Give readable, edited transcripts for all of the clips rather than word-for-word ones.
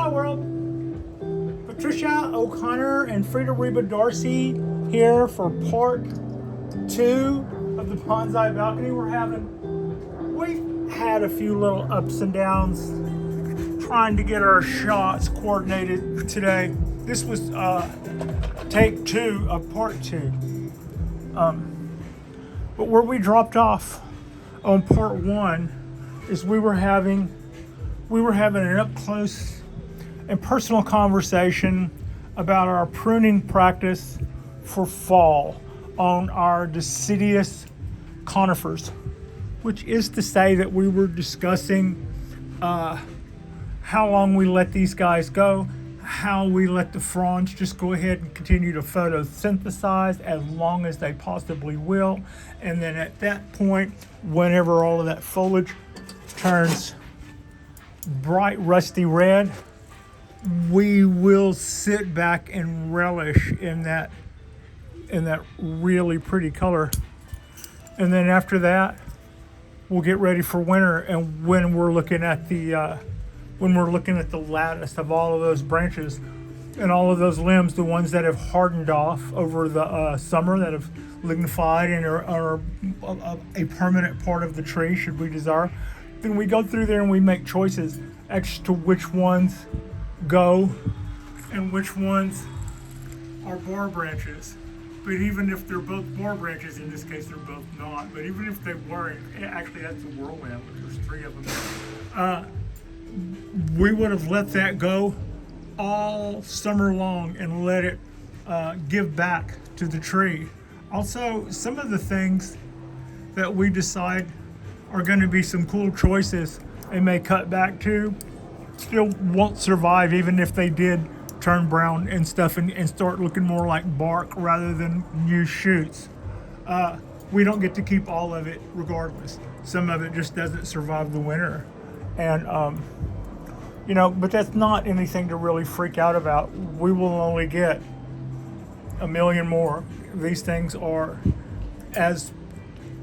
Hello world! Patricia O'Connor and Frida Reba Darcy here for part 2 of the Bonsai balcony. We've had a few little ups and downs trying to get our shots coordinated today. This was take 2 of part 2. But where we dropped off on part 1 is we were having an up close and personal conversation about our pruning practice for fall on our Deciduous Conifers, which is to say that we were discussing how long we let these guys go, how we let the fronds just go ahead and continue to photosynthesize as long as they possibly will. And then at that point, whenever all of that foliage turns bright rusty red, we will sit back and relish in that really pretty color. And then after that, we'll get ready for winter. And when we're looking at the lattice of all of those branches and all of those limbs, the ones that have hardened off over the summer, that have lignified and are a permanent part of the tree should we desire, then we go through there and we make choices as to which ones go and which ones are bar branches. But even if they're both bar branches, in this case they're both not, but even if they weren't, actually that's a whirlwind, but there's 3 of them, we would have let that go all summer long and let it give back to the tree. Also, some of the things that we decide are going to be some cool choices and may cut back to still won't survive even if they did turn brown and stuff and start looking more like bark rather than new shoots. We don't get to keep all of it regardless. Some of it just doesn't survive the winter. And, but that's not anything to really freak out about. We will only get a million more. These things are as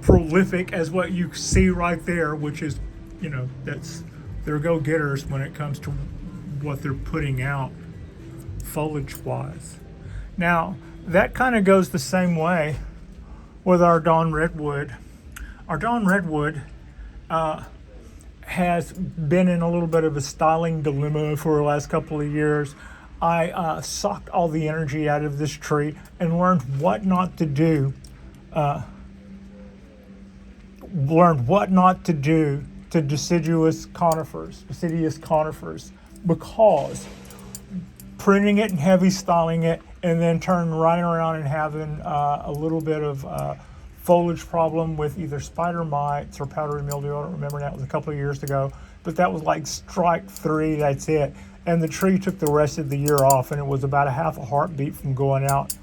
prolific as what you see right there, which is, they're go-getters when it comes to what they're putting out foliage-wise. Now, that kind of goes the same way with our Dawn Redwood. Our Dawn Redwood has been in a little bit of a styling dilemma for the last couple of years. I sucked all the energy out of this tree and learned what not to do. To deciduous conifers, because printing it and heavy styling it and then turning right around and having a little bit of foliage problem with either spider mites or powdery mildew. I don't remember, that was a couple of years ago, but that was like strike 3, that's it. And the tree took the rest of the year off, and it was about a half a heartbeat from going out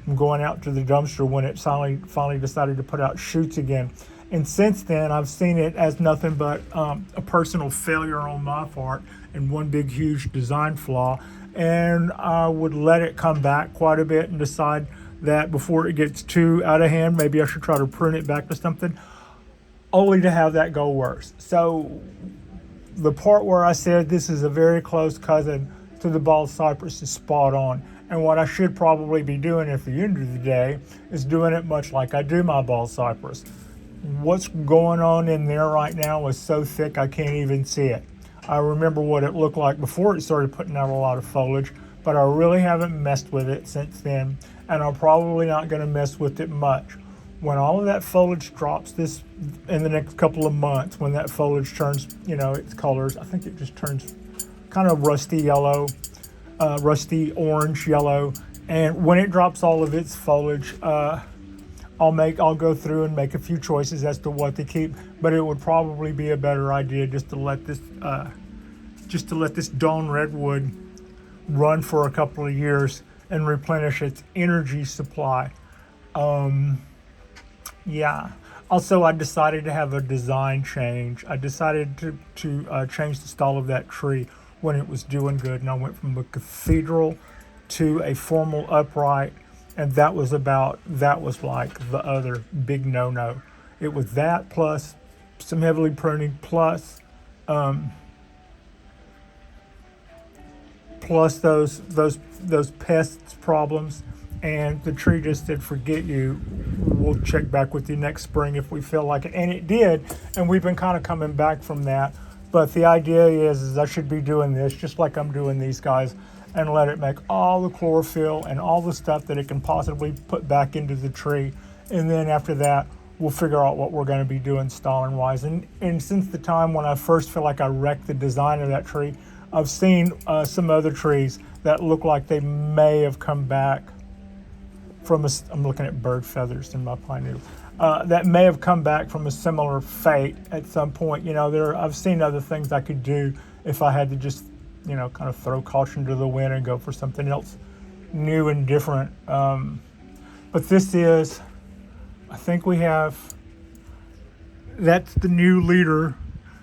to the dumpster when it finally decided to put out shoots again. And since then, I've seen it as nothing but a personal failure on my part and one big, huge design flaw. And I would let it come back quite a bit and decide that before it gets too out of hand, maybe I should try to prune it back to something, only to have that go worse. So the part where I said this is a very close cousin to the Bald Cypress is spot on. And what I should probably be doing at the end of the day is doing it much like I do my Bald Cypress. What's going on in there right now is so thick I can't even see it. I remember what it looked like before it started putting out a lot of foliage, but I really haven't messed with it since then, and I'm probably not going to mess with it much. When all of that foliage drops in the next couple of months, when that foliage turns, its colors, I think it just turns kind of rusty yellow, rusty orange yellow, and when it drops all of its foliage, I'll go through and make a few choices as to what to keep, but it would probably be a better idea just to let this Dawn Redwood run for a couple of years and replenish its energy supply. Also, I decided to have a design change. I decided to change the style of that tree when it was doing good, and I went from a cathedral to a formal upright. And that was like the other big no-no. It was that plus some heavily pruning plus plus those pests problems, and the tree just said, forget you, we'll check back with you next spring if we feel like it. And it did, and we've been kind of coming back from that. But the idea is I should be doing this just like I'm doing these guys, and let it make all the chlorophyll and all the stuff that it can possibly put back into the tree. And then after that, we'll figure out what we're going to be doing stalling wise. And since the time when I first feel like I wrecked the design of that tree, I've seen some other trees that look like they may have come back from I'm looking at bird feathers in my pine needle, that may have come back from a similar fate at some point. You know, I've seen other things I could do if I had to just, you know, kind of throw caution to the wind and go for something else new and different. But this is, I think we have, that's the new leader,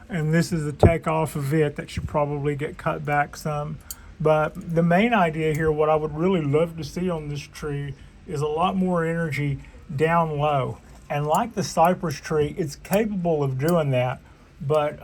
and this is the takeoff of it that should probably get cut back some. But the main idea here, what I would really love to see on this tree is a lot more energy down low. And like the cypress tree, it's capable of doing that. But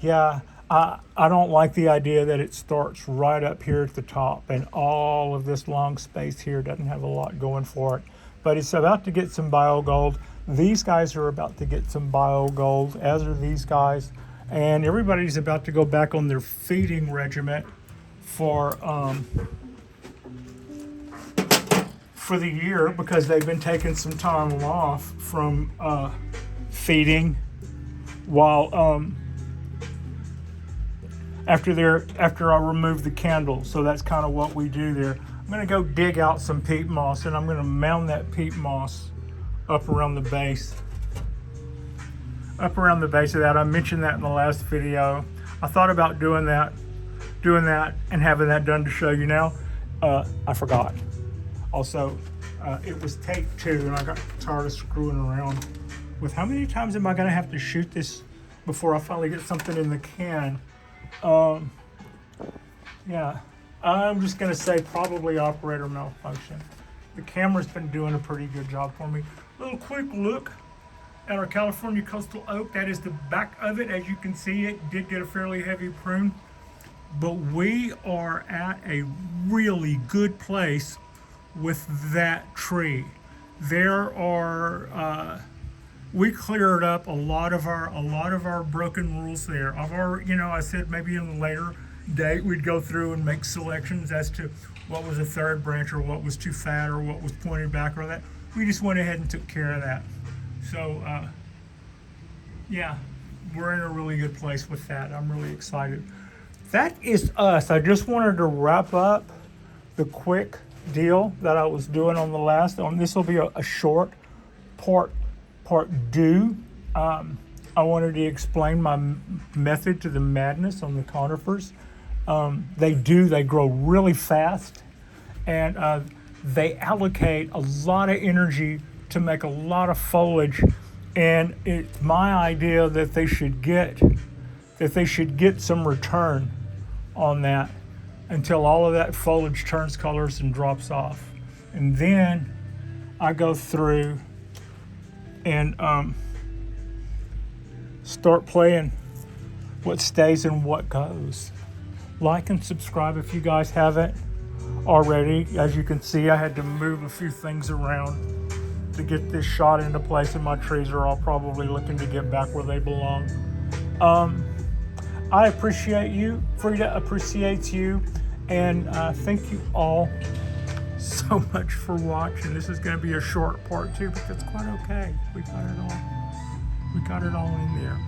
yeah, I don't like the idea that it starts right up here at the top, and all of this long space here doesn't have a lot going for it. But it's about to get some bio gold. These guys are about to get some bio gold, as are these guys. And everybody's about to go back on their feeding regimen for the year, because they've been taking some time off from feeding while after I remove the candle. So that's kind of what we do there. I'm going to go dig out some peat moss, and I'm going to mound that peat moss up around the base. Up around the base of that. I mentioned that in the last video. I thought about doing that and having that done to show you now. I forgot. Also, it was take 2, and I got tired of screwing around with how many times am I going to have to shoot this before I finally get something in the can. Yeah, I'm just going to say probably operator malfunction. The camera's been doing a pretty good job for me. A little quick look at our California coastal oak. That is the back of it. As you can see, it did get a fairly heavy prune, but we are at a really good place with that tree. There are we cleared up a lot of our broken rules there. Of our, you know, I said maybe in a later date we'd go through and make selections as to what was a third branch, or what was too fat, or what was pointed back, or that. We just went ahead and took care of that. So yeah, we're in a really good place with that. I'm really excited. That is us. I just wanted to wrap up the quick deal that I was doing on the last one. This will be a short part due. I wanted to explain my method to the madness on the conifers. They grow really fast, and they allocate a lot of energy to make a lot of foliage. And it's my idea that they should get some return on that until all of that foliage turns colors and drops off. And then I go through and start playing what stays and what goes. Like and subscribe if you guys haven't already. As you can see, I had to move a few things around to get this shot into place, and my trees are all probably looking to get back where they belong. I appreciate you. Frida appreciates you. And thank you all so much for watching. This is going to be a short part 2, but that's quite okay. We got it all in there.